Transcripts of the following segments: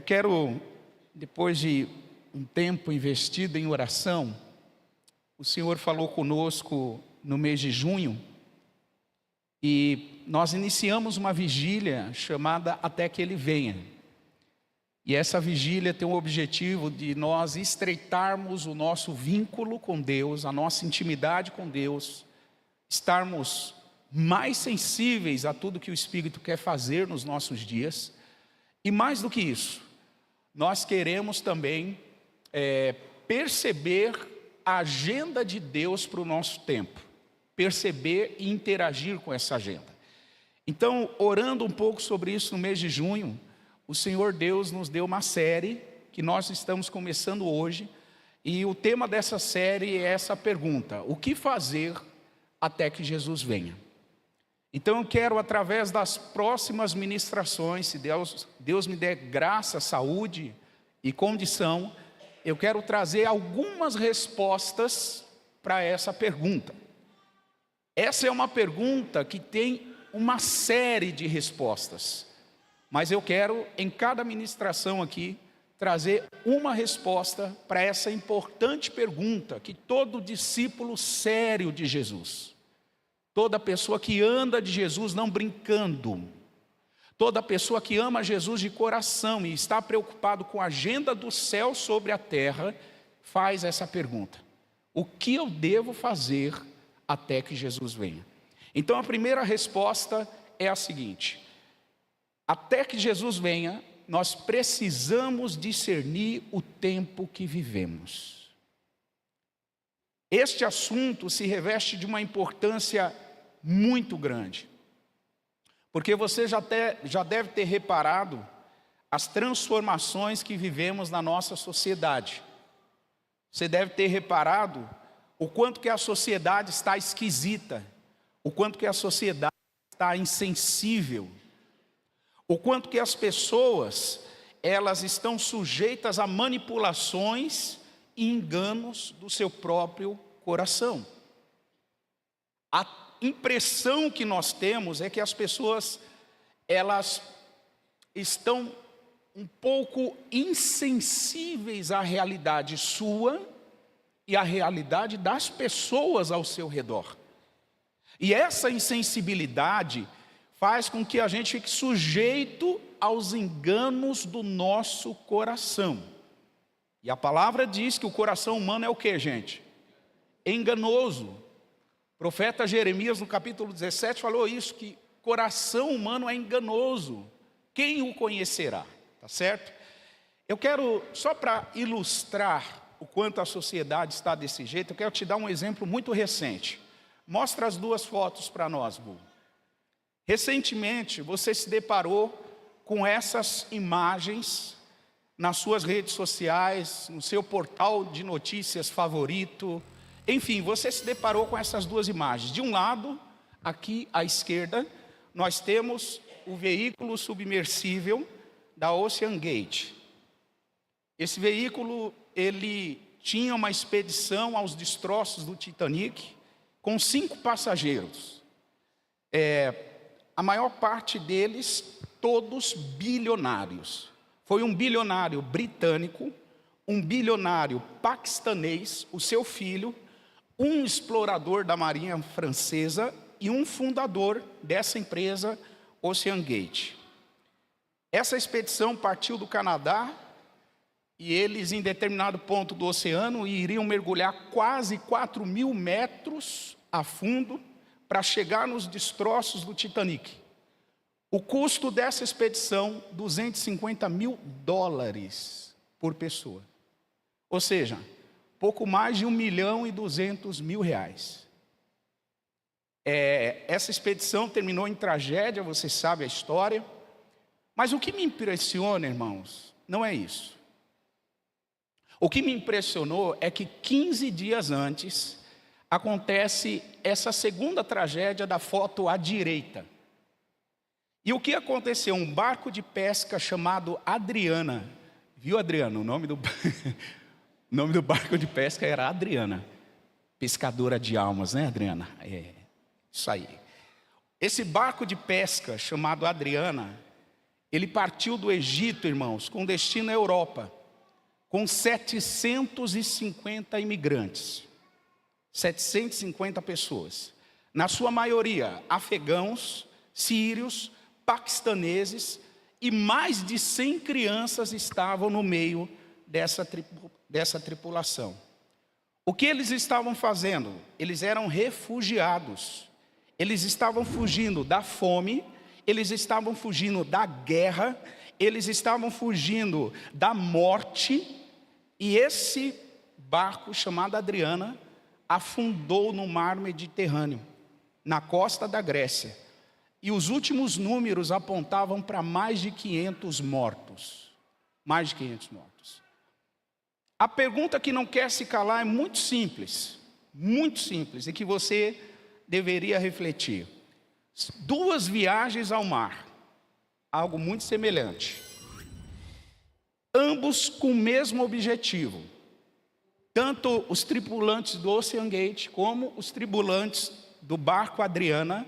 quero, depois de um tempo investido em oração, o Senhor falou conosco no mês de junho, e nós iniciamos uma vigília chamada Até que Ele Venha. E essa vigília tem o objetivo de nós estreitarmos o nosso vínculo com Deus, a nossa intimidade com Deus, estarmos mais sensíveis a tudo que o Espírito quer fazer nos nossos dias. E mais do que isso, nós queremos também perceber a agenda de Deus para o nosso tempo, perceber e interagir com essa agenda. Então, orando um pouco sobre isso no mês de junho, o Senhor Deus nos deu uma série que nós estamos começando hoje, e o tema dessa série é essa pergunta: o que fazer até que Jesus venha? Então eu quero, através das próximas ministrações, se Deus me der graça, saúde e condição, eu quero trazer algumas respostas para essa pergunta. Essa é uma pergunta que tem uma série de respostas, mas eu quero, em cada ministração aqui, trazer uma resposta para essa importante pergunta que todo discípulo sério de Jesus, toda pessoa que anda de Jesus não brincando, toda pessoa que ama Jesus de coração e está preocupado com a agenda do céu sobre a terra, faz essa pergunta: o que eu devo fazer até que Jesus venha? Então a primeira resposta é a seguinte: até que Jesus venha, nós precisamos discernir o tempo que vivemos. Este assunto se reveste de uma importância muito grande, porque você já deve ter reparado as transformações que vivemos na nossa sociedade. Você deve ter reparado o quanto que a sociedade está esquisita, o quanto que a sociedade está insensível, o quanto que as pessoas, elas estão sujeitas a manipulações e enganos do seu próprio coração. A impressão que nós temos é que as pessoas, elas estão um pouco insensíveis à realidade sua e à realidade das pessoas ao seu redor. E essa insensibilidade faz com que a gente fique sujeito aos enganos do nosso coração. E a palavra diz que o coração humano é o que, gente? Enganoso. O profeta Jeremias, no capítulo 17, falou isso, que coração humano é enganoso. Quem o conhecerá? Tá certo? Eu quero, só para ilustrar o quanto a sociedade está desse jeito, eu quero te dar um exemplo muito recente. Mostra as duas fotos para nós, Bu. Recentemente, você se deparou com essas imagens nas suas redes sociais, no seu portal de notícias favorito. Enfim, você se deparou com essas duas imagens. De um lado, aqui à esquerda, nós temos o veículo submersível da Ocean Gate. Esse veículo, ele tinha uma expedição aos destroços do Titanic com 5 passageiros. A maior parte deles, todos bilionários. Foi um bilionário britânico, um bilionário paquistanês, o seu filho, um explorador da marinha francesa e um fundador dessa empresa Ocean Gate. Essa expedição partiu do Canadá e eles, em determinado ponto do oceano, iriam mergulhar quase 4.000 metros a fundo para chegar nos destroços do Titanic. O custo dessa expedição, $250 mil por pessoa. Ou seja, pouco mais de R$1.200.000. Essa expedição terminou em tragédia, você sabe a história. Mas o que me impressiona, irmãos, não é isso. O que me impressionou é que 15 dias antes acontece essa segunda tragédia da foto à direita. E o que aconteceu? Um barco de pesca chamado Adriana. Viu, Adriana? O nome do barco de pesca era Adriana. Pescadora de almas, né, Adriana? Isso aí. Esse barco de pesca chamado Adriana, Ele partiu do Egito, irmãos, com destino à Europa, com 750 imigrantes, 750 pessoas, na sua maioria afegãos, sírios, paquistaneses, e mais de 100 crianças estavam no meio dessa tripulação. O que eles estavam fazendo? Eles eram refugiados, eles estavam fugindo da fome, eles estavam fugindo da guerra, eles estavam fugindo da morte, e esse barco chamado Adriana afundou no mar Mediterrâneo, na costa da Grécia, e os últimos números apontavam para mais de 500 mortos, mais de 500 mortos. A pergunta que não quer se calar é muito simples, e que você deveria refletir. 2 viagens ao mar, algo muito semelhante, ambos com o mesmo objetivo. Tanto os tripulantes do Ocean Gate como os tripulantes do barco Adriana,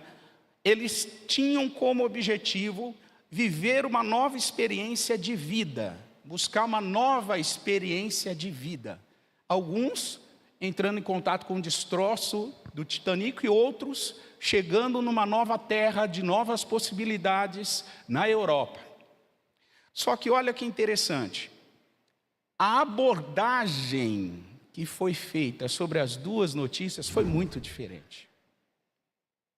eles tinham como objetivo viver uma nova experiência de vida, buscar uma nova experiência de vida. Alguns entrando em contato com o destroço do Titanic e outros chegando numa nova terra de novas possibilidades na Europa. Só que olha que interessante, a abordagem que foi feita sobre as 2 notícias foi muito diferente.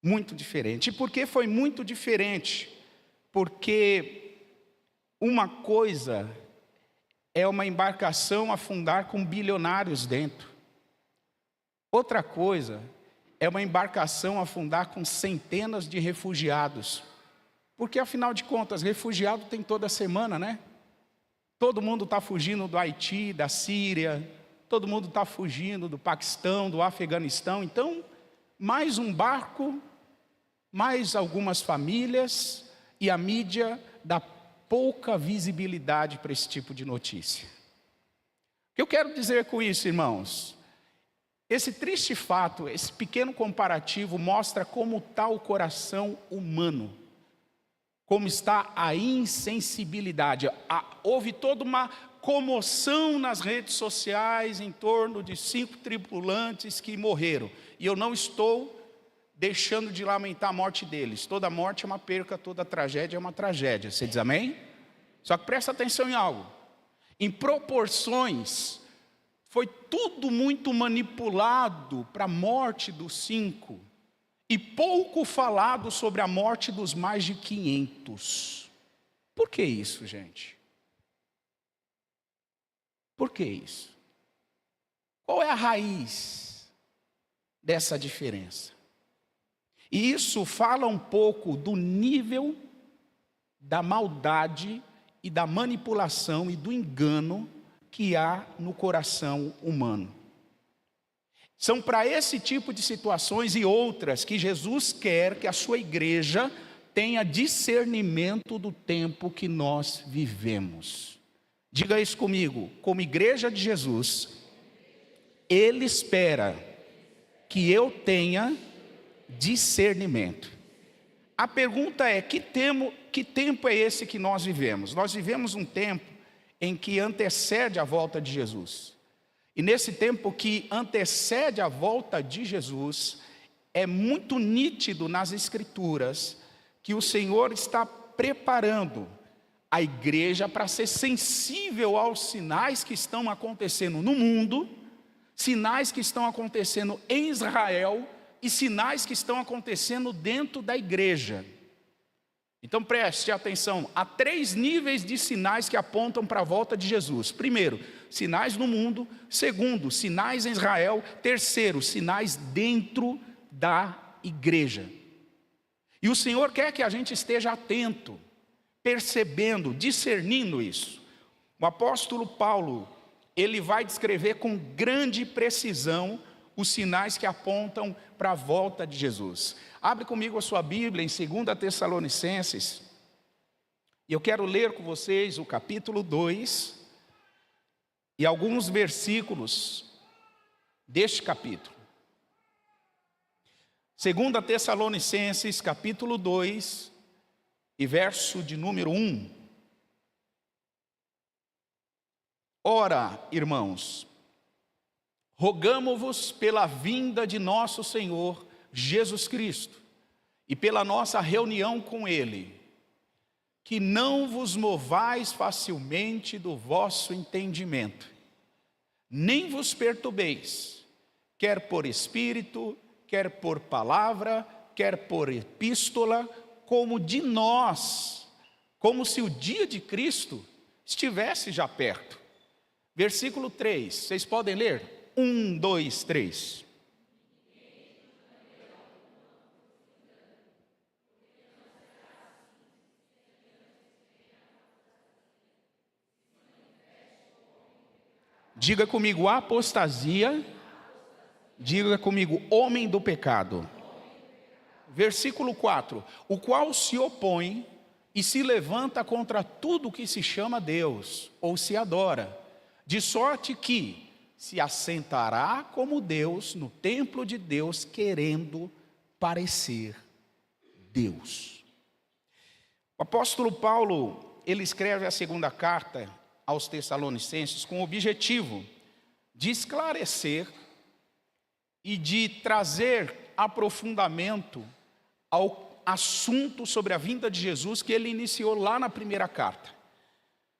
Muito diferente. E por que foi muito diferente? Porque uma coisa é uma embarcação afundar com bilionários dentro. Outra coisa é uma embarcação afundar com centenas de refugiados. Porque, afinal de contas, refugiado tem toda semana, né? Todo mundo está fugindo do Haiti, da Síria, todo mundo está fugindo do Paquistão, do Afeganistão. Então, mais um barco, mais algumas famílias, e a mídia dá pouca visibilidade para esse tipo de notícia. O que eu quero dizer com isso, irmãos? Esse triste fato, esse pequeno comparativo mostra como está o coração humano, como está a insensibilidade. Houve toda uma comoção nas redes sociais em torno de 5 tripulantes que morreram. E eu não estou deixando de lamentar a morte deles. Toda morte é uma perca, toda tragédia é uma tragédia. Você diz amém? Só que presta atenção em algo. Em proporções, foi tudo muito manipulado para a morte dos 5 e pouco falado sobre a morte dos mais de 500. Por que isso, gente? Por que isso? Qual é a raiz dessa diferença? E isso fala um pouco do nível da maldade e da manipulação e do engano que há no coração humano. São para esse tipo de situações e outras que Jesus quer que a sua igreja tenha discernimento do tempo que nós vivemos. Diga isso comigo, como igreja de Jesus, Ele espera que eu tenha discernimento. A pergunta é, que tempo é esse que nós vivemos? Nós vivemos um tempo em que antecede a volta de Jesus. E nesse tempo que antecede a volta de Jesus, é muito nítido nas Escrituras que o Senhor está preparando a igreja para ser sensível aos sinais que estão acontecendo no mundo, sinais que estão acontecendo em Israel e sinais que estão acontecendo dentro da igreja. Então preste atenção, há 3 níveis de sinais que apontam para a volta de Jesus. Primeiro, sinais no mundo. Segundo, sinais em Israel. Terceiro, sinais dentro da igreja. E o Senhor quer que a gente esteja atento, percebendo, discernindo isso. O apóstolo Paulo, ele vai descrever com grande precisão os sinais que apontam para a volta de Jesus. Abre comigo a sua Bíblia em 2 Tessalonicenses, e eu quero ler com vocês o capítulo 2 e alguns versículos deste capítulo. 2 Tessalonicenses, capítulo 2, e verso de número 1. Ora, irmãos, rogamo-vos pela vinda de nosso Senhor Jesus Cristo e pela nossa reunião com Ele, que não vos movais facilmente do vosso entendimento, nem vos perturbeis, quer por espírito, quer por palavra, quer por epístola, como de nós, como se o dia de Cristo estivesse já perto. Versículo 3, vocês podem ler? 1, 2, 3. Diga comigo apostasia, diga comigo homem do pecado. Versículo 4, o qual se opõe e se levanta contra tudo que se chama Deus, ou se adora, de sorte que se assentará como Deus no templo de Deus, querendo parecer Deus. O apóstolo Paulo, ele escreve a segunda carta aos Tessalonicenses com o objetivo de esclarecer e de trazer aprofundamento ao assunto sobre a vinda de Jesus que ele iniciou lá na primeira carta.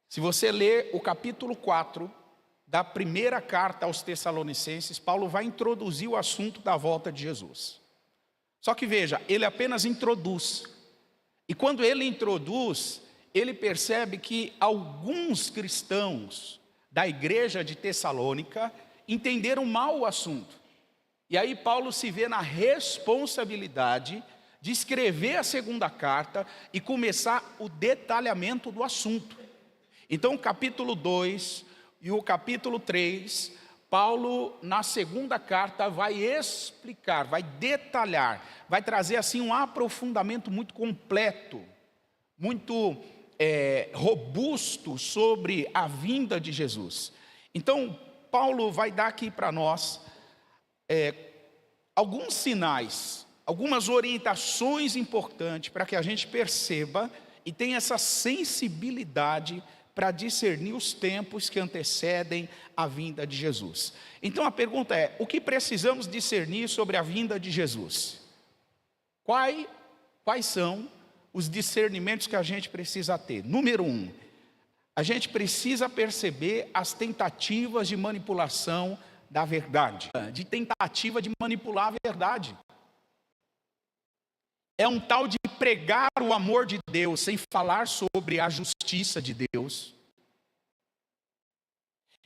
Se você ler o capítulo 4 da primeira carta aos Tessalonicenses, Paulo vai introduzir o assunto da volta de Jesus. Só que veja, ele apenas introduz. E quando ele introduz, ele percebe que alguns cristãos da igreja de Tessalônica entenderam mal o assunto. E aí Paulo se vê na responsabilidade de escrever a segunda carta e começar o detalhamento do assunto. Então o capítulo 2 e o capítulo 3, Paulo na segunda carta vai explicar, vai detalhar, vai trazer assim um aprofundamento muito completo, muito robusto sobre a vinda de Jesus. Então Paulo vai dar aqui para nós alguns sinais, algumas orientações importantes para que a gente perceba e tenha essa sensibilidade para discernir os tempos que antecedem a vinda de Jesus. Então a pergunta é, o que precisamos discernir sobre a vinda de Jesus? Quais são os discernimentos que a gente precisa ter? Número 1, a gente precisa perceber as tentativas de manipulação da verdade, de tentativa de manipular a verdade. É um tal de pregar o amor de Deus sem falar sobre a justiça de Deus.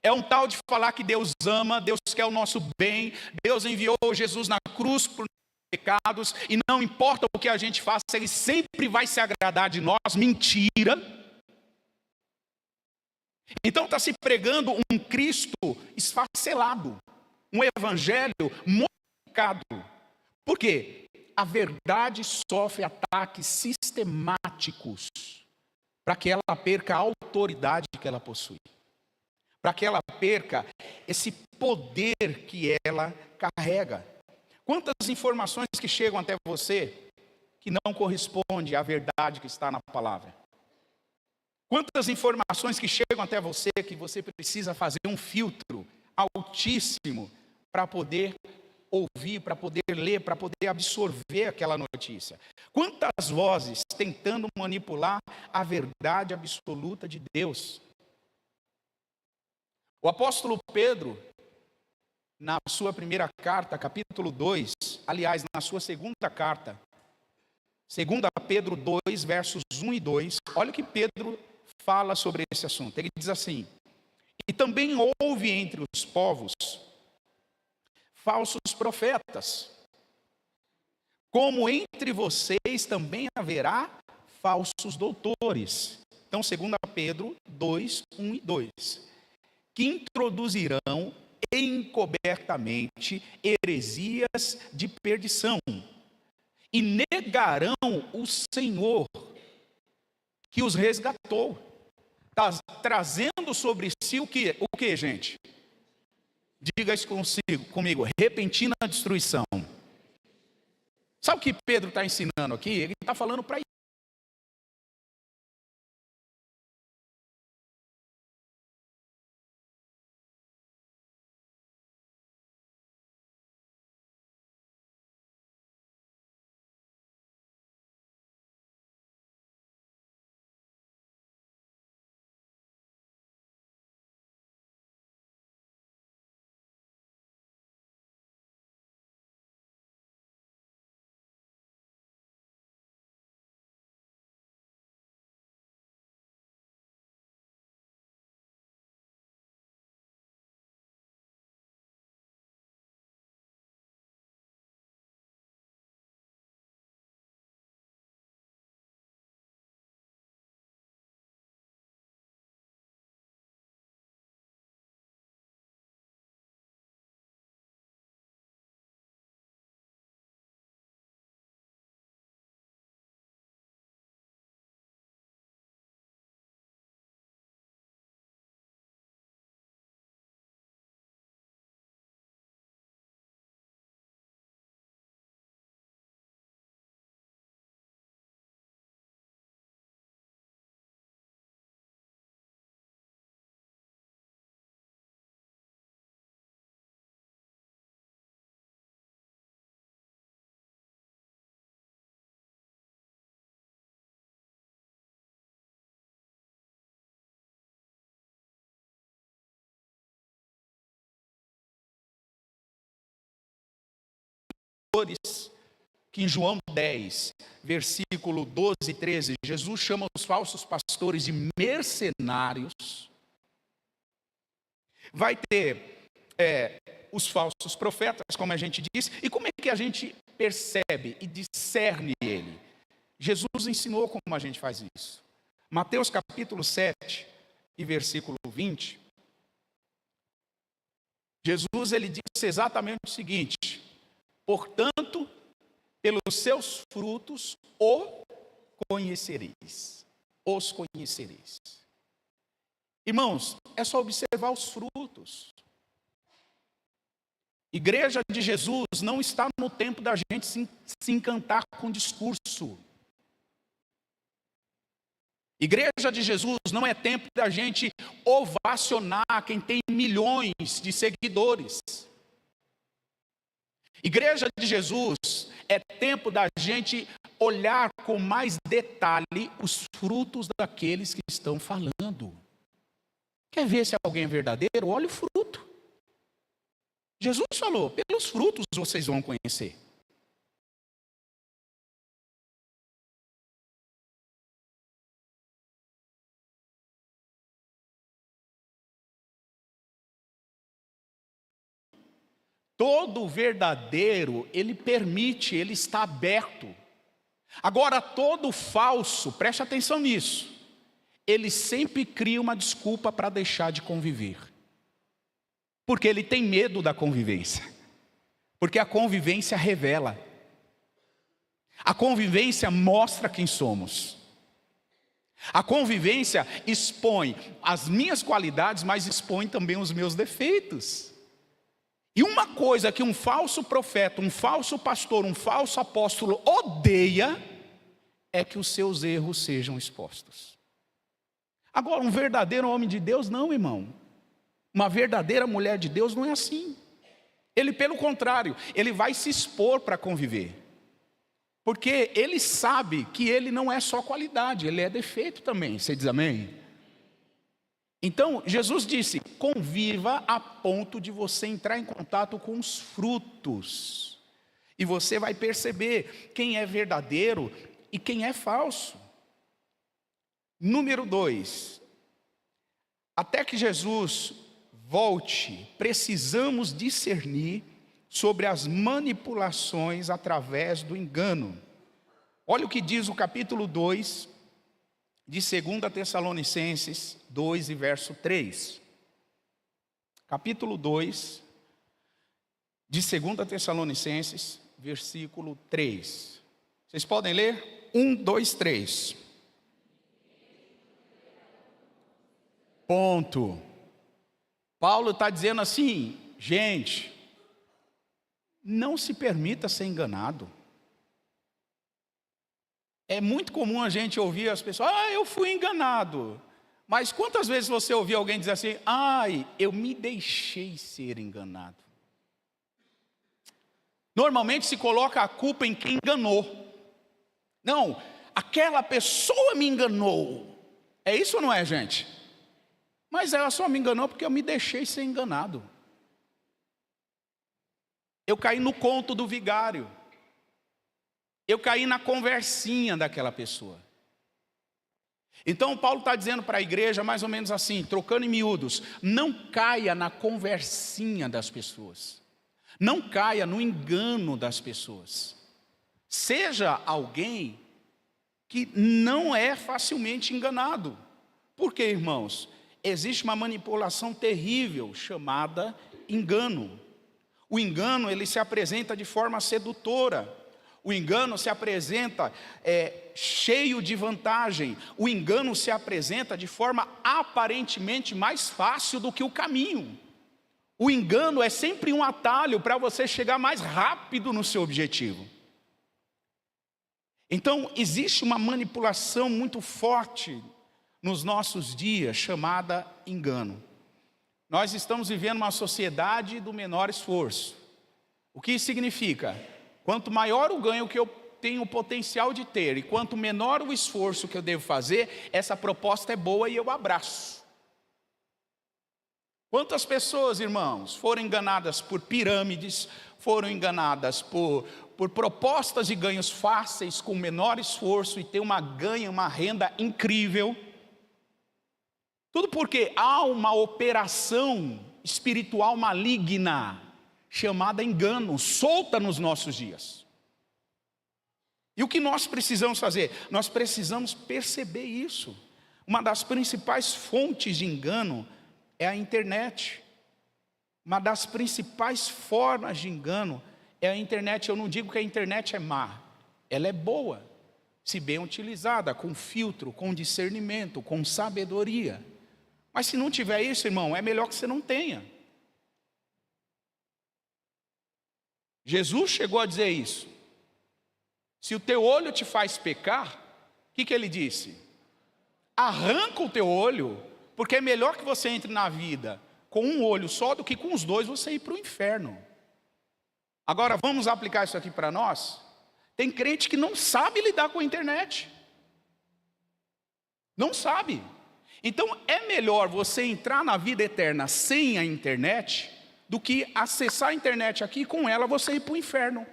É um tal de falar que Deus ama, Deus quer o nosso bem, Deus enviou Jesus na cruz por pecados e não importa o que a gente faça, Ele sempre vai se agradar de nós. Mentira. Então está se pregando um Cristo esfacelado, um evangelho modificado. Por quê? A verdade sofre ataques sistemáticos para que ela perca a autoridade que ela possui, para que ela perca esse poder que ela carrega. Quantas informações que chegam até você que não correspondem à verdade que está na palavra? Quantas informações que chegam até você que você precisa fazer um filtro altíssimo para poder ouvir, para poder ler, para poder absorver aquela notícia? Quantas vozes tentando manipular a verdade absoluta de Deus? O apóstolo Pedro, na sua primeira carta, capítulo 2, aliás, na sua segunda carta, 2 Pedro 2, versos 1 e 2, olha o que Pedro fala sobre esse assunto. Ele diz assim: e também houve entre os povos falsos profetas, como entre vocês também haverá falsos doutores. Então, 2 Pedro 2, 1 e 2, que introduzirão encobertamente heresias de perdição e negarão o Senhor que os resgatou, trazendo sobre si o que, gente? Diga isso comigo, repentina destruição. Sabe o que Pedro está ensinando aqui? Ele está falando para que em João 10, versículo 12 e 13, Jesus chama os falsos pastores de mercenários. Vai ter os falsos profetas, como a gente disse. E como é que a gente percebe e discerne ele? Jesus ensinou como a gente faz isso. Mateus capítulo 7 e versículo 20. Jesus ele disse exatamente o seguinte: portanto, pelos seus frutos conhecereis. Os conhecereis. Irmãos, é só observar os frutos. Igreja de Jesus não está no tempo da gente se encantar com discurso. Igreja de Jesus não é tempo da gente ovacionar quem tem milhões de seguidores. Igreja de Jesus é tempo da gente olhar com mais detalhe os frutos daqueles que estão falando. Quer ver se alguém é verdadeiro? Olha o fruto. Jesus falou, pelos frutos vocês vão conhecer. Todo verdadeiro, ele permite, ele está aberto. Agora, todo falso, preste atenção nisso, ele sempre cria uma desculpa para deixar de conviver. Porque ele tem medo da convivência. Porque a convivência revela. A convivência mostra quem somos. A convivência expõe as minhas qualidades, mas expõe também os meus defeitos. E uma coisa que um falso profeta, um falso pastor, um falso apóstolo odeia é que os seus erros sejam expostos. Agora, um verdadeiro homem de Deus, não, irmão. Uma verdadeira mulher de Deus não é assim. Ele, pelo contrário, ele vai se expor para conviver. Porque ele sabe que ele não é só qualidade, ele é defeito também. Você diz amém? Então, Jesus disse, conviva a ponto de você entrar em contato com os frutos. E você vai perceber quem é verdadeiro e quem é falso. Número 2. Até que Jesus volte, precisamos discernir sobre as manipulações através do engano. Olha o que diz o capítulo 2 de 2 Tessalonicenses 2 e verso 3. Capítulo 2 de 2 Tessalonicenses, versículo 3. Vocês podem ler? 1, 2, 3. Ponto. Paulo está dizendo assim, gente, não se permita ser enganado. É muito comum a gente ouvir as pessoas, eu fui enganado. Mas quantas vezes você ouviu alguém dizer assim, eu me deixei ser enganado? Normalmente se coloca a culpa em quem enganou. Não, aquela pessoa me enganou. É isso ou não é, gente? Mas ela só me enganou porque eu me deixei ser enganado. Eu caí no conto do vigário. Eu caí na conversinha daquela pessoa. Então Paulo está dizendo para a igreja mais ou menos assim, trocando em miúdos, não caia na conversinha das pessoas. Não caia no engano das pessoas. Seja alguém que não é facilmente enganado. Por quê, irmãos? Existe uma manipulação terrível chamada engano. O engano, ele se apresenta de forma sedutora. O engano se apresenta cheio de vantagem. O engano se apresenta de forma aparentemente mais fácil do que o caminho. O engano é sempre um atalho para você chegar mais rápido no seu objetivo. Então, existe uma manipulação muito forte nos nossos dias chamada engano. Nós estamos vivendo uma sociedade do menor esforço. O que isso significa? Quanto maior o ganho que eu tenho o potencial de ter, e quanto menor o esforço que eu devo fazer, essa proposta é boa e eu abraço. Quantas pessoas, irmãos, foram enganadas por pirâmides, foram enganadas por por propostas de ganhos fáceis, com menor esforço, e ter uma renda incrível. Tudo porque há uma operação espiritual maligna, chamada engano, solta nos nossos dias. E o que nós precisamos fazer? Nós precisamos perceber isso. Uma das principais fontes de engano é a internet. Uma das principais formas de engano é a internet. Eu não digo que a internet é má, ela é boa, se bem utilizada, com filtro, com discernimento, com sabedoria. Mas se não tiver isso, irmão, é melhor que você não tenha. Jesus chegou a dizer isso. Se o teu olho te faz pecar, o que ele disse? Arranca o teu olho, porque é melhor que você entre na vida com um olho só do que com os dois você ir para o inferno. Agora vamos aplicar isso aqui para nós. Tem crente que não sabe lidar com a internet. Não sabe. Então é melhor você entrar na vida eterna sem a internet do que acessar a internet aqui e com ela você ir para o inferno.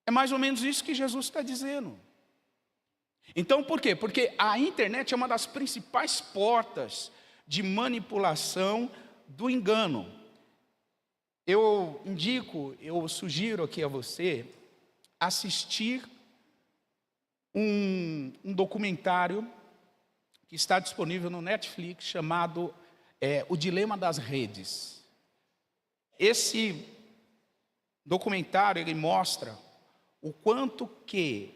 É mais ou menos isso que Jesus está dizendo. Então por quê? Porque a internet é uma das principais portas de manipulação do engano. Eu sugiro aqui a você assistir um documentário que está disponível no Netflix chamado O Dilema das Redes. Esse documentário ele mostra o quanto que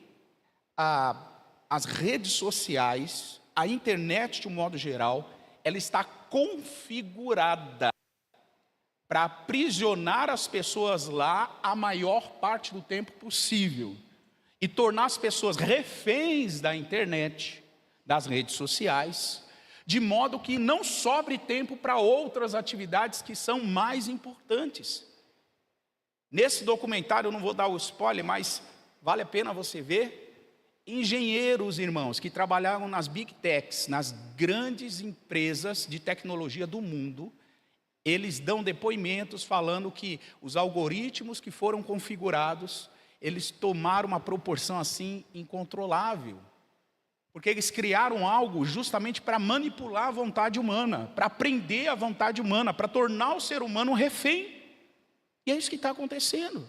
as redes sociais, a internet de um modo geral, ela está configurada para aprisionar as pessoas lá a maior parte do tempo possível e tornar as pessoas reféns da internet, das redes sociais, de modo que não sobre tempo para outras atividades que são mais importantes. Nesse documentário, eu não vou dar o spoiler, mas vale a pena você ver. Engenheiros, irmãos, que trabalhavam nas Big Techs, nas grandes empresas de tecnologia do mundo, eles dão depoimentos falando que os algoritmos que foram configurados, eles tomaram uma proporção assim incontrolável. Porque eles criaram algo justamente para manipular a vontade humana, para prender a vontade humana, para tornar o ser humano refém. E é isso que está acontecendo.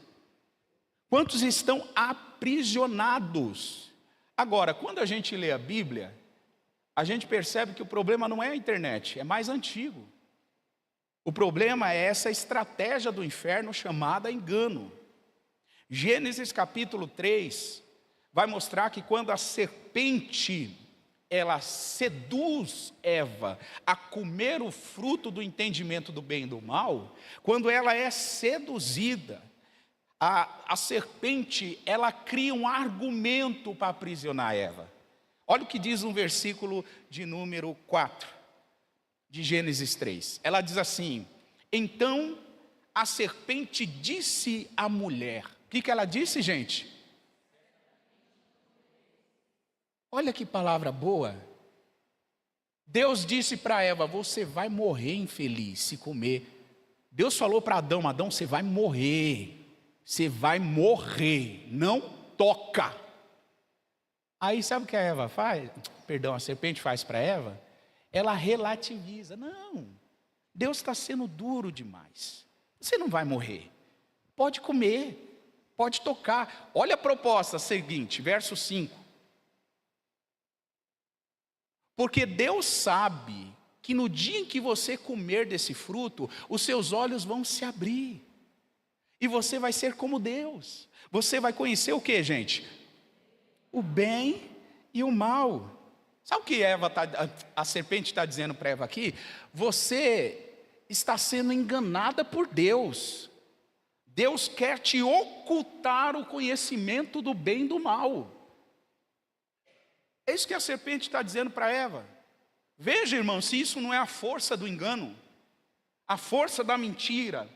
Quantos estão aprisionados? Agora, quando a gente lê a Bíblia, a gente percebe que o problema não é a internet, é mais antigo. O problema é essa estratégia do inferno chamada engano. Gênesis capítulo 3 vai mostrar que quando a serpente, ela seduz Eva a comer o fruto do entendimento do bem e do mal, quando ela é seduzida, a serpente, ela cria um argumento para aprisionar Eva. Olha o que diz no versículo de número 4, de Gênesis 3. Ela diz assim: então a serpente disse à mulher. O que ela disse, gente? Olha que palavra boa. Deus disse para Eva: você vai morrer infeliz se comer. Deus falou para Adão: Adão, você vai morrer. Você vai morrer, não toca. Aí sabe o que a Eva faz? Perdão, a serpente faz para Eva? Ela relativiza. Não, Deus está sendo duro demais. Você não vai morrer. Pode comer, pode tocar. Olha a proposta seguinte, verso 5. Porque Deus sabe que no dia em que você comer desse fruto, os seus olhos vão se abrir. E você vai ser como Deus. Você vai conhecer o que, gente? O bem e o mal. Sabe o que a serpente está dizendo para Eva aqui? Você está sendo enganada por Deus. Deus quer te ocultar o conhecimento do bem e do mal. É isso que a serpente está dizendo para Eva. Veja, irmão, se isso não é a força do engano, a força da mentira,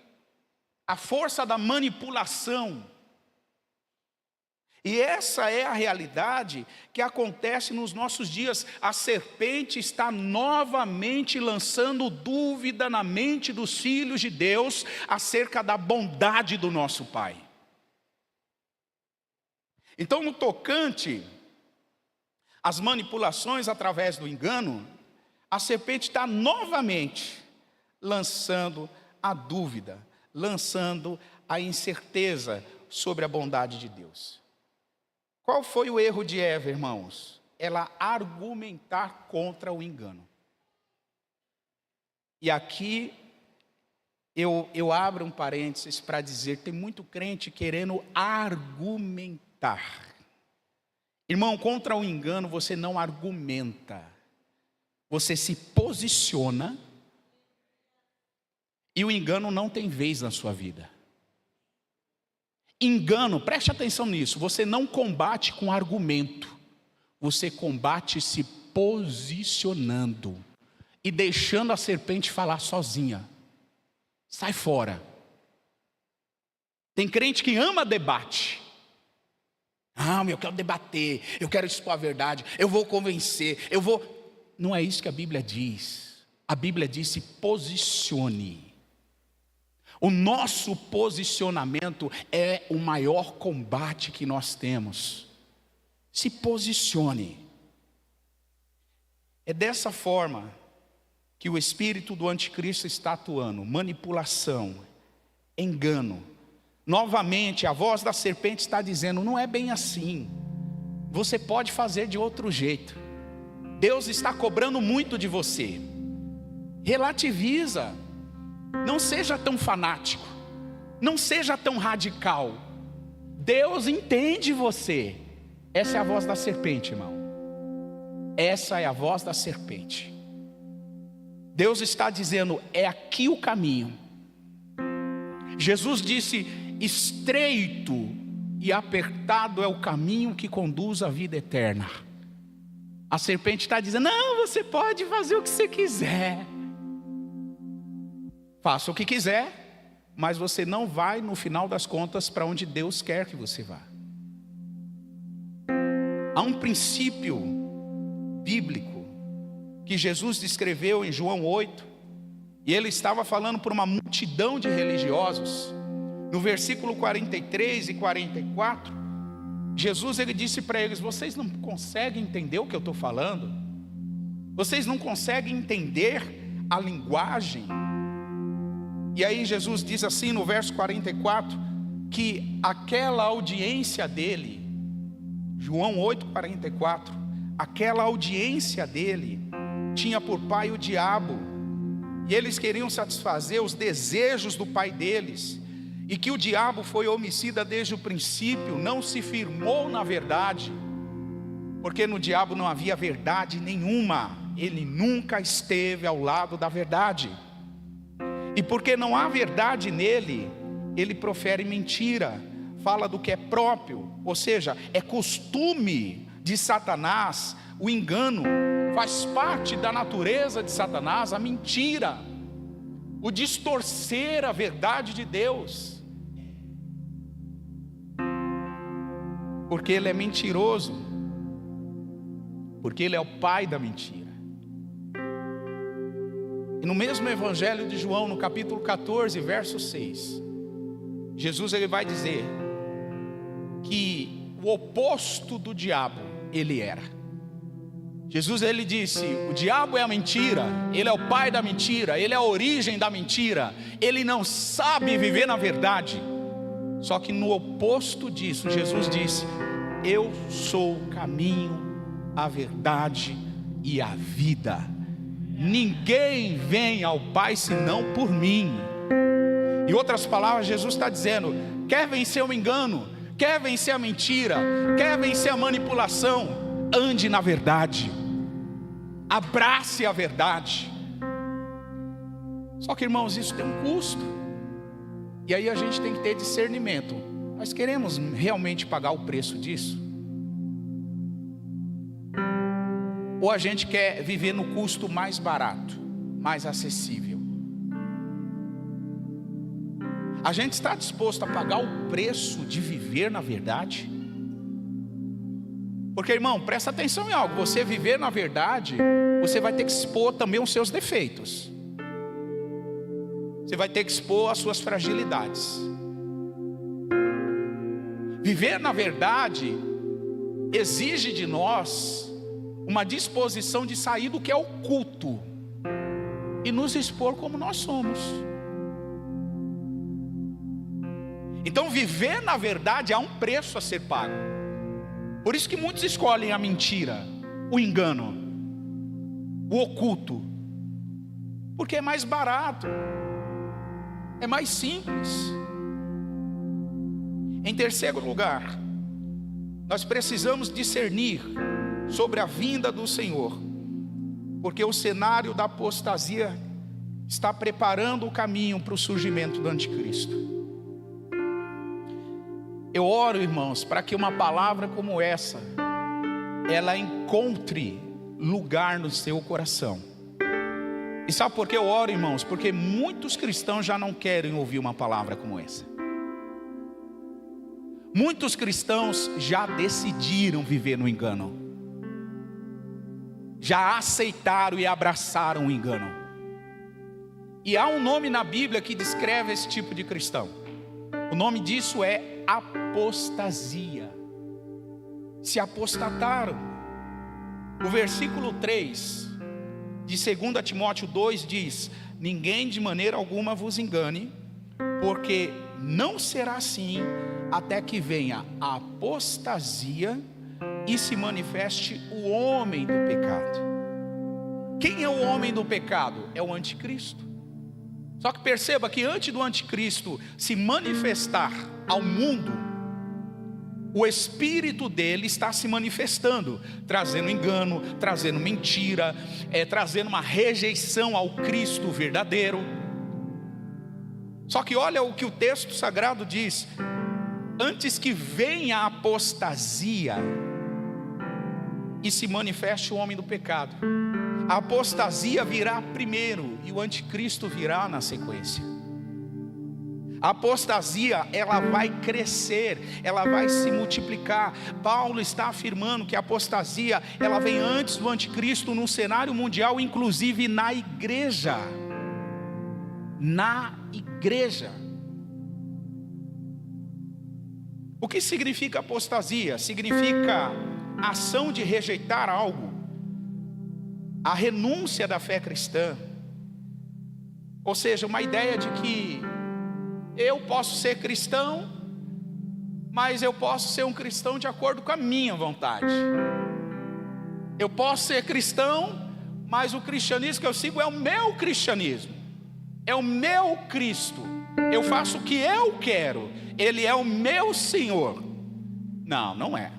a força da manipulação. E essa é a realidade que acontece nos nossos dias. A serpente está novamente lançando dúvida na mente dos filhos de Deus acerca da bondade do nosso Pai. Então, no tocante às manipulações através do engano, a serpente está novamente lançando a dúvida, lançando a incerteza sobre a bondade de Deus. Qual foi o erro de Eva, irmãos? Ela argumentar contra o engano. E aqui eu abro um parênteses para dizer, tem muito crente querendo argumentar. Irmão, contra o engano você não argumenta. Você se posiciona e o engano não tem vez na sua vida. Engano, preste atenção nisso, você não combate com argumento. Você combate se posicionando e deixando a serpente falar sozinha. Sai fora. Tem crente que ama debate. Ah, eu quero debater, eu quero expor a verdade, eu vou convencer, eu vou... Não é isso que a Bíblia diz. A Bíblia diz: se posicione. O nosso posicionamento é o maior combate que nós temos. Se posicione. É dessa forma que o espírito do anticristo está atuando. Manipulação, engano. Novamente, a voz da serpente está dizendo: não é bem assim. Você pode fazer de outro jeito. Deus está cobrando muito de você. Relativiza. Não seja tão fanático. Não seja tão radical. Deus entende você. Essa é a voz da serpente, irmão. Essa é a voz da serpente. Deus está dizendo: é aqui o caminho. Jesus disse: estreito e apertado é o caminho que conduz à vida eterna. A serpente está dizendo: não, você pode fazer o que você quiser. Faça o que quiser, mas você não vai, no final das contas, para onde Deus quer que você vá. Há um princípio bíblico que Jesus descreveu em João 8, e ele estava falando para uma multidão de religiosos. No versículo 43 e 44, Jesus ele disse para eles: vocês não conseguem entender o que eu estou falando? Vocês não conseguem entender a linguagem? E aí Jesus diz assim no verso 44, que aquela audiência dele, João 8,44, aquela audiência dele tinha por pai o diabo, e eles queriam satisfazer os desejos do pai deles, e que o diabo foi homicida desde o princípio, não se firmou na verdade, porque no diabo não havia verdade nenhuma, ele nunca esteve ao lado da verdade, e porque não há verdade nele, ele profere mentira, fala do que é próprio, ou seja, é costume de Satanás, o engano, faz parte da natureza de Satanás, a mentira, o distorcer a verdade de Deus, porque ele é mentiroso, porque ele é o pai da mentira. E no mesmo evangelho de João, no capítulo 14, verso 6, Jesus ele vai dizer que o oposto do diabo ele era. Jesus ele disse: o diabo é a mentira, ele é o pai da mentira, ele é a origem da mentira, ele não sabe viver na verdade. Só que no oposto disso, Jesus disse: eu sou o caminho, a verdade e a vida. Ninguém vem ao Pai senão por mim. Em outras palavras, Jesus está dizendo: quer vencer o engano, quer vencer a mentira, quer vencer a manipulação, ande na verdade, abrace a verdade. Só que, irmãos, isso tem um custo, e aí a gente tem que ter discernimento. Nós queremos realmente pagar o preço disso? Ou a gente quer viver no custo mais barato, mais acessível? A gente está disposto a pagar o preço de viver na verdade? Porque, irmão, presta atenção em algo: você viver na verdade, você vai ter que expor também os seus defeitos, você vai ter que expor as suas fragilidades, Viver na verdade exige de nós uma disposição de sair do que é oculto e nos expor como nós somos. Então viver na verdade há um preço a ser pago. Por isso que muitos escolhem a mentira, o engano, o oculto, porque é mais barato, é mais simples. Em terceiro lugar, nós precisamos discernir sobre a vinda do Senhor, porque o cenário da apostasia está preparando o caminho para o surgimento do anticristo. Eu oro, irmãos, para que uma palavra como essa, ela encontre lugar no seu coração. E sabe por que eu oro, irmãos? Porque muitos cristãos já não querem ouvir uma palavra como essa. Muitos cristãos já decidiram viver no engano, já aceitaram e abraçaram o engano. E há um nome na Bíblia que descreve esse tipo de cristão. O nome disso é apostasia. Se apostataram. O versículo 3 de 2 Timóteo 2 diz: ninguém de maneira alguma vos engane, porque não será assim até que venha a apostasia e se manifeste o homem do pecado. Quem é o homem do pecado? É o anticristo. Só que perceba que antes do anticristo se manifestar ao mundo, o espírito dele está se manifestando, trazendo engano, trazendo mentira, trazendo uma rejeição ao Cristo verdadeiro. Só que olha o que o texto sagrado diz: antes que venha a apostasia e se manifeste o homem do pecado. A apostasia virá primeiro e o anticristo virá na sequência. A apostasia, ela vai crescer, ela vai se multiplicar. Paulo está afirmando que a apostasia, ela vem antes do anticristo no cenário mundial, inclusive na igreja. Na igreja. O que significa apostasia? Significa a ação de rejeitar algo, a renúncia da fé cristã. Ou seja, uma ideia de que eu posso ser cristão, mas eu posso ser um cristão de acordo com a minha vontade. Eu posso ser cristão, mas o cristianismo que eu sigo é o meu cristianismo, é o meu Cristo. Eu faço o que eu quero, Ele é o meu Senhor. Não, não é.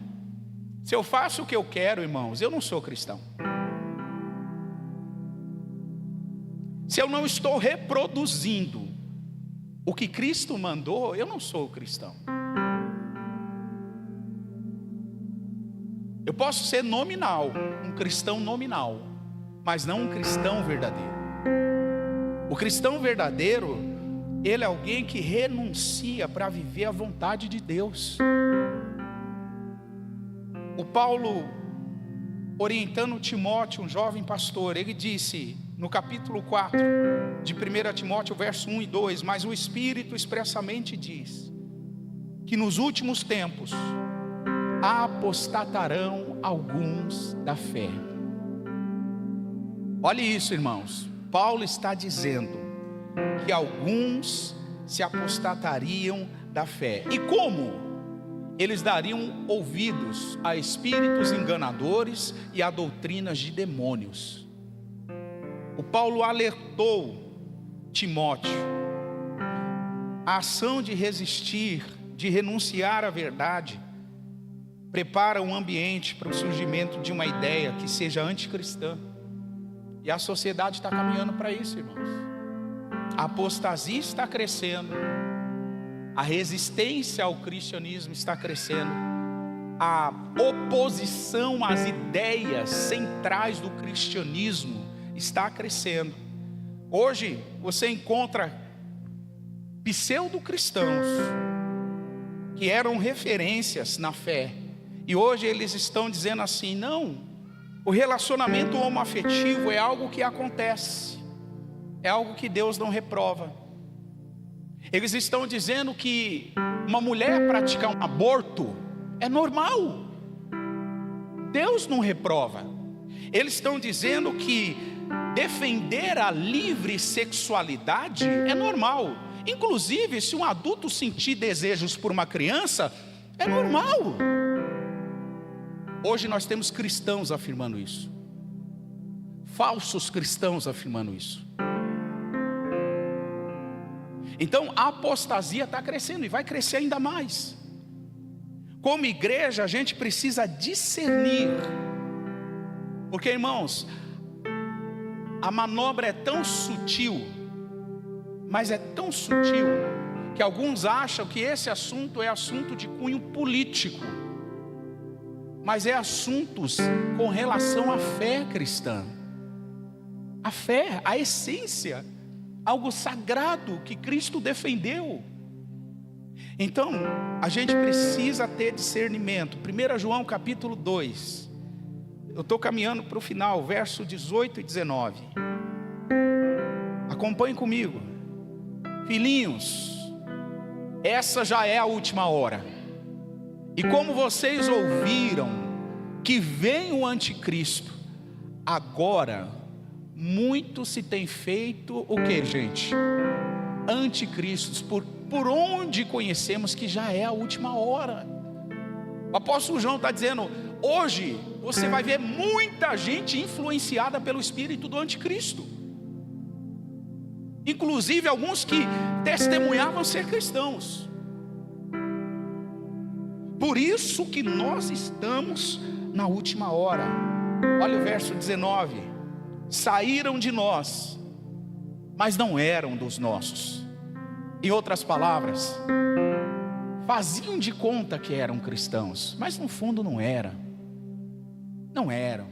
Se eu faço o que eu quero, irmãos, eu não sou cristão. Se eu não estou reproduzindo o que Cristo mandou, eu não sou cristão. Eu posso ser nominal, um cristão nominal, mas não um cristão verdadeiro. O cristão verdadeiro, ele é alguém que renuncia para viver a vontade de Deus. O Paulo, orientando Timóteo, um jovem pastor, ele disse no capítulo 4 de 1 Timóteo, verso 1 e 2: mas o Espírito expressamente diz que nos últimos tempos apostatarão alguns da fé. Olha isso, irmãos. Paulo está dizendo que alguns se apostatariam da fé. E como? Eles dariam ouvidos a espíritos enganadores e a doutrinas de demônios. O Paulo alertou Timóteo: a ação de resistir, de renunciar à verdade, prepara um ambiente para o surgimento de uma ideia que seja anticristã. E a sociedade está caminhando para isso, irmãos. A apostasia está crescendo, a resistência ao cristianismo está crescendo, a oposição às ideias centrais do cristianismo está crescendo. Hoje você encontra pseudo-cristãos que eram referências na fé, e hoje eles estão dizendo assim: não, o relacionamento homoafetivo é algo que acontece, é algo que Deus não reprova. Eles estão dizendo que uma mulher praticar um aborto é normal. Deus não reprova. Eles estão dizendo que defender a livre sexualidade é normal. Inclusive, se um adulto sentir desejos por uma criança, é normal. Hoje nós temos cristãos afirmando isso. Falsos cristãos afirmando isso. Então a apostasia está crescendo e vai crescer ainda mais. Como igreja a gente precisa discernir. Porque, irmãos, a manobra é tão sutil, mas é tão sutil, que alguns acham que esse assunto é assunto de cunho político, mas é assuntos com relação à fé cristã. A fé, a essência, algo sagrado que Cristo defendeu. Então, a gente precisa ter discernimento. 1 João capítulo 2, eu estou caminhando para o final, verso 18 e 19. Acompanhe comigo. Filhinhos, essa já é a última hora. E como vocês ouviram que vem o anticristo, agora muito se tem feito o que, gente? Anticristos, por onde conhecemos que já é a última hora. O apóstolo João está dizendo, hoje você vai ver muita gente influenciada pelo espírito do anticristo. Inclusive alguns que testemunhavam ser cristãos. Por isso que nós estamos na última hora. Olha o verso 19. Saíram de nós, mas não eram dos nossos. Em outras palavras, faziam de conta que eram cristãos, mas no fundo não eram. Não eram.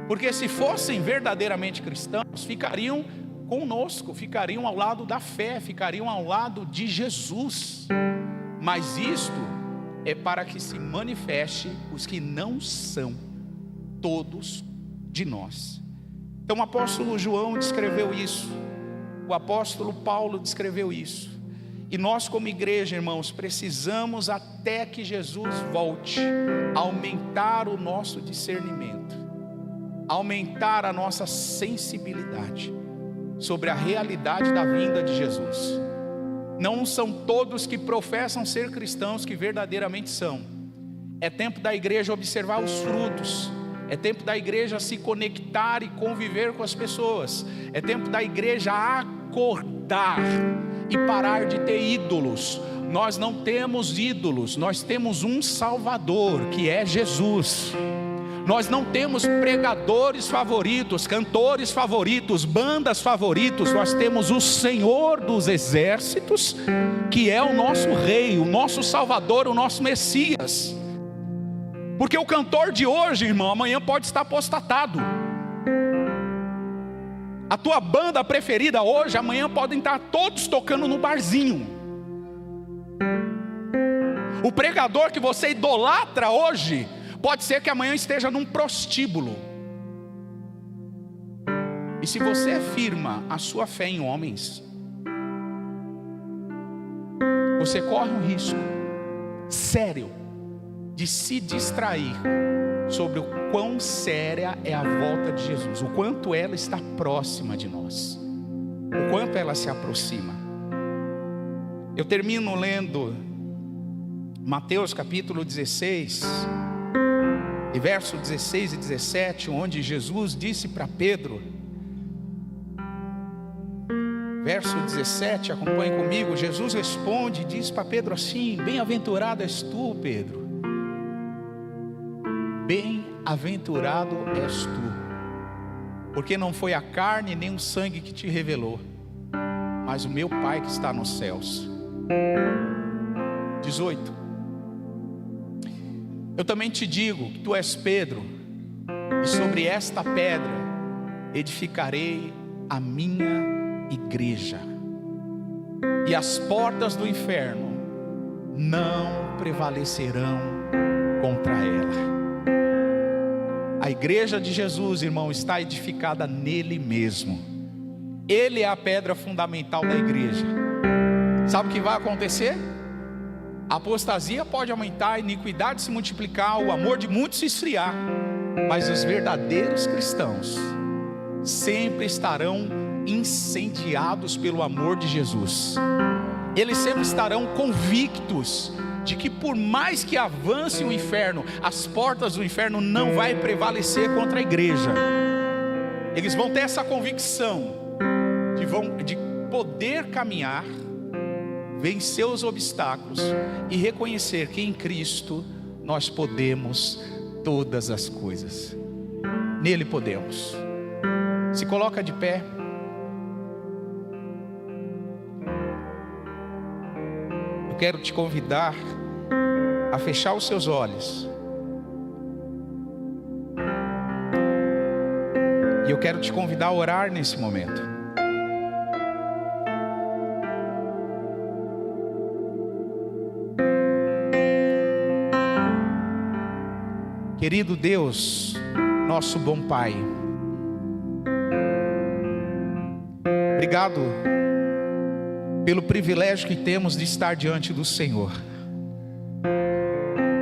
Porque se fossem verdadeiramente cristãos, ficariam conosco, ficariam ao lado da fé, ficariam ao lado de Jesus. Mas isto é para que se manifeste os que não são todos de nós. Então o apóstolo João descreveu isso, o apóstolo Paulo descreveu isso, e nós como igreja, irmãos, precisamos até que Jesus volte, aumentar o nosso discernimento, aumentar a nossa sensibilidade sobre a realidade da vinda de Jesus. Não são todos que professam ser cristãos que verdadeiramente são. É tempo da igreja observar os frutos. É tempo da igreja se conectar e conviver com as pessoas. É tempo da igreja acordar e parar de ter ídolos. Nós não temos ídolos, nós temos um Salvador, que é Jesus. Nós não temos pregadores favoritos, cantores favoritos, bandas favoritos. Nós temos o Senhor dos exércitos, que é o nosso Rei, o nosso Salvador, o nosso Messias. Porque o cantor de hoje, irmão, amanhã pode estar apostatado. A tua banda preferida hoje, amanhã podem estar todos tocando no barzinho. O pregador que você idolatra hoje, pode ser que amanhã esteja num prostíbulo. E se você firma a sua fé em homens, você corre um risco sério de se distrair sobre o quão séria é a volta de Jesus, o quanto ela está próxima de nós, o quanto ela se aproxima. Eu termino lendo Mateus capítulo 16, e verso 16 e 17, onde Jesus disse para Pedro, verso 17, acompanhe comigo. Jesus responde e diz para Pedro assim: bem-aventurado és tu, Pedro, bem-aventurado és tu, porque não foi a carne nem o sangue que te revelou, mas o meu Pai que está nos céus. 18. Eu também te digo que tu és Pedro, e sobre esta pedra edificarei a minha igreja, e as portas do inferno não prevalecerão contra ela. A igreja de Jesus, irmão, está edificada nele mesmo. Ele é a pedra fundamental da igreja. sabe o que vai acontecer? A apostasia pode aumentar, a iniquidade se multiplicar, o amor de muitos se esfriar, mas os verdadeiros cristãos sempre estarão incendiados pelo amor de Jesus. Eles sempre estarão convictos de que por mais que avance o inferno, as portas do inferno não vai prevalecer contra a igreja. Eles vão ter essa convicção de poder caminhar, vencer os obstáculos e reconhecer que em Cristo nós podemos todas as coisas. Nele podemos. Se coloca de pé. Eu quero te convidar a fechar os seus olhos. E eu quero te convidar a orar nesse momento. Querido Deus, nosso bom Pai, obrigado pelo privilégio que temos de estar diante do Senhor.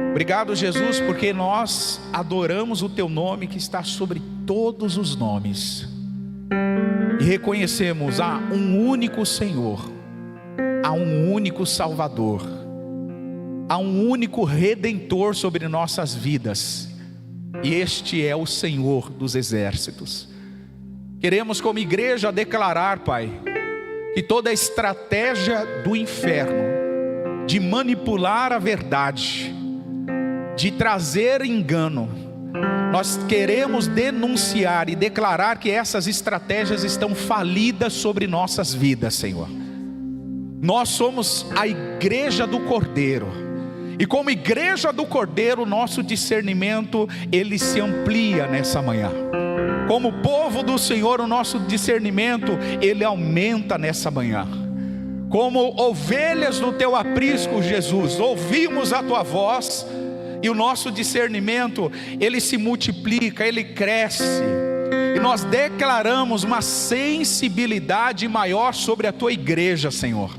Obrigado, Jesus, porque nós adoramos o Teu nome que está sobre todos os nomes. E reconhecemos há um único Senhor, há um único Salvador, há um único Redentor sobre nossas vidas. E este é o Senhor dos exércitos. Queremos como igreja declarar, Pai, que toda a estratégia do inferno de manipular a verdade, de trazer engano, nós queremos denunciar e declarar que essas estratégias estão falidas sobre nossas vidas, Senhor. Nós somos a igreja do Cordeiro. E como igreja do Cordeiro, o nosso discernimento, ele se amplia nessa manhã. Como povo do Senhor, o nosso discernimento, ele aumenta nessa manhã. Como ovelhas no teu aprisco, Jesus, ouvimos a tua voz, e o nosso discernimento, ele se multiplica, ele cresce. E nós declaramos uma sensibilidade maior sobre a tua igreja, Senhor,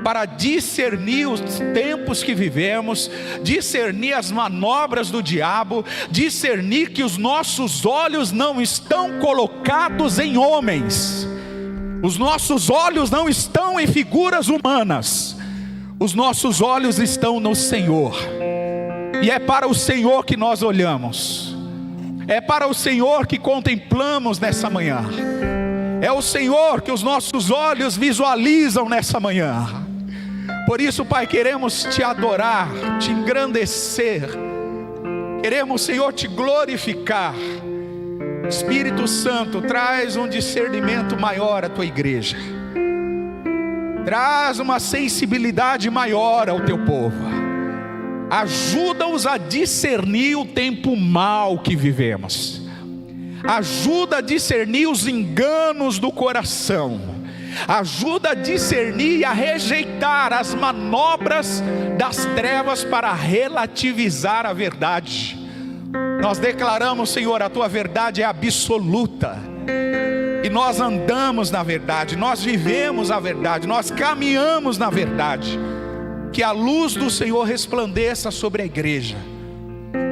para discernir os tempos que vivemos, discernir as manobras do diabo, discernir que os nossos olhos não estão colocados em homens, os nossos olhos não estão em figuras humanas, os nossos olhos estão no Senhor, e é para o Senhor que nós olhamos, é para o Senhor que contemplamos nessa manhã, é o Senhor que os nossos olhos visualizam nessa manhã. Por isso, Pai, queremos te adorar, te engrandecer, queremos, Senhor, te glorificar. Espírito Santo, traz um discernimento maior à tua igreja, traz uma sensibilidade maior ao teu povo, ajuda-os a discernir o tempo mau que vivemos, ajuda a discernir os enganos do coração, ajuda a discernir e a rejeitar as manobras das trevas para relativizar a verdade. Nós declaramos, Senhor, a tua verdade é absoluta, e nós andamos na verdade, nós vivemos a verdade, nós caminhamos na verdade. Que a luz do Senhor resplandeça sobre a igreja,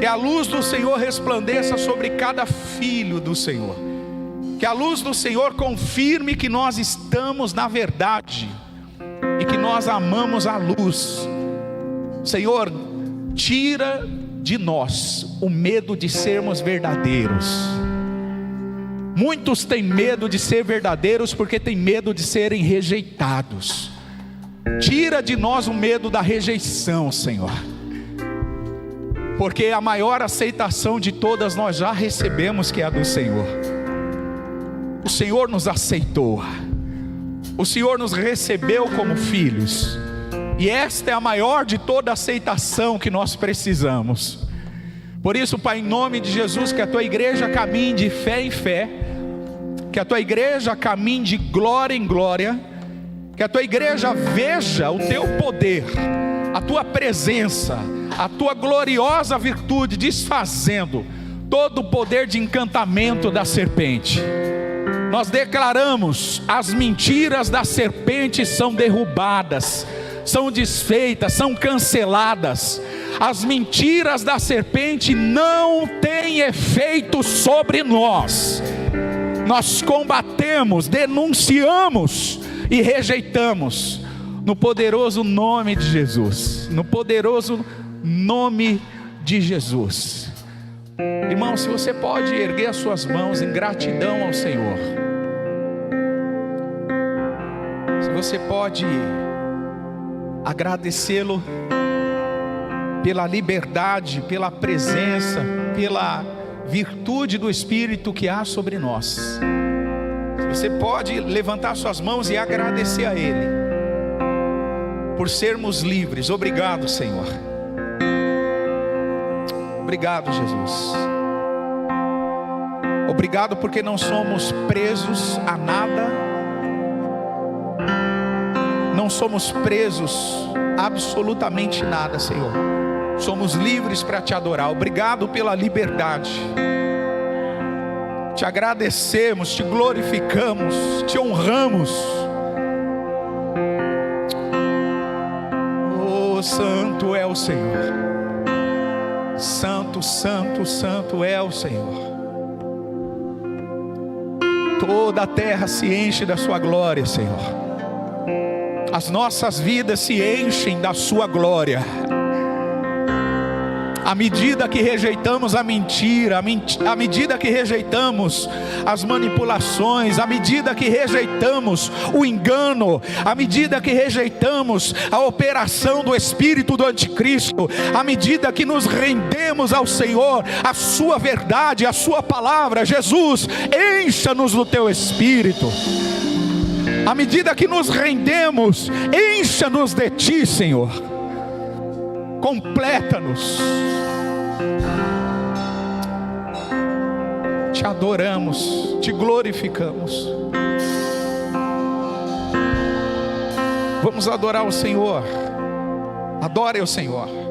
que a luz do Senhor resplandeça sobre cada filho do Senhor, que a luz do Senhor confirme que nós estamos na verdade e que nós amamos a luz. Senhor, tira de nós o medo de sermos verdadeiros. Muitos têm medo de ser verdadeiros porque têm medo de serem rejeitados. Tira de nós o medo da rejeição, Senhor, porque a maior aceitação de todas nós já recebemos, que é a do Senhor. O Senhor nos aceitou, o Senhor nos recebeu como filhos, e esta é a maior de toda aceitação que nós precisamos. Por isso, Pai, em nome de Jesus, que a tua igreja caminhe de fé em fé, que a tua igreja caminhe de glória em glória, que a tua igreja veja o teu poder, a tua presença, a tua gloriosa virtude, desfazendo todo o poder de encantamento da serpente. Nós declaramos: as mentiras da serpente são derrubadas, são desfeitas, são canceladas. As mentiras da serpente não têm efeito sobre nós. Nós combatemos, denunciamos e rejeitamos, no poderoso nome de Jesus. No poderoso nome de Jesus. Irmão, se você pode erguer as suas mãos em gratidão ao Senhor, se você pode agradecê-lo pela liberdade, pela presença, pela virtude do Espírito que há sobre nós. Você pode levantar suas mãos e agradecer a Ele por sermos livres. Obrigado, Senhor. Obrigado, Jesus. Obrigado porque não somos presos a nada. Não somos presos a absolutamente nada, Senhor. Somos livres para te adorar. Obrigado pela liberdade. Te agradecemos, te glorificamos, te honramos. Oh, santo é o Senhor. Santo, santo, santo é o Senhor. Toda a terra se enche da sua glória, Senhor. As nossas vidas se enchem da sua glória. À medida que rejeitamos a mentira, à medida que rejeitamos as manipulações, à medida que rejeitamos o engano, à medida que rejeitamos a operação do espírito do anticristo, à medida que nos rendemos ao Senhor, a sua verdade, a sua palavra, Jesus, encha-nos do teu espírito. À medida que nos rendemos, encha-nos de ti, Senhor. Completa-nos. Te adoramos, te glorificamos. Vamos adorar o Senhor. Adore o Senhor.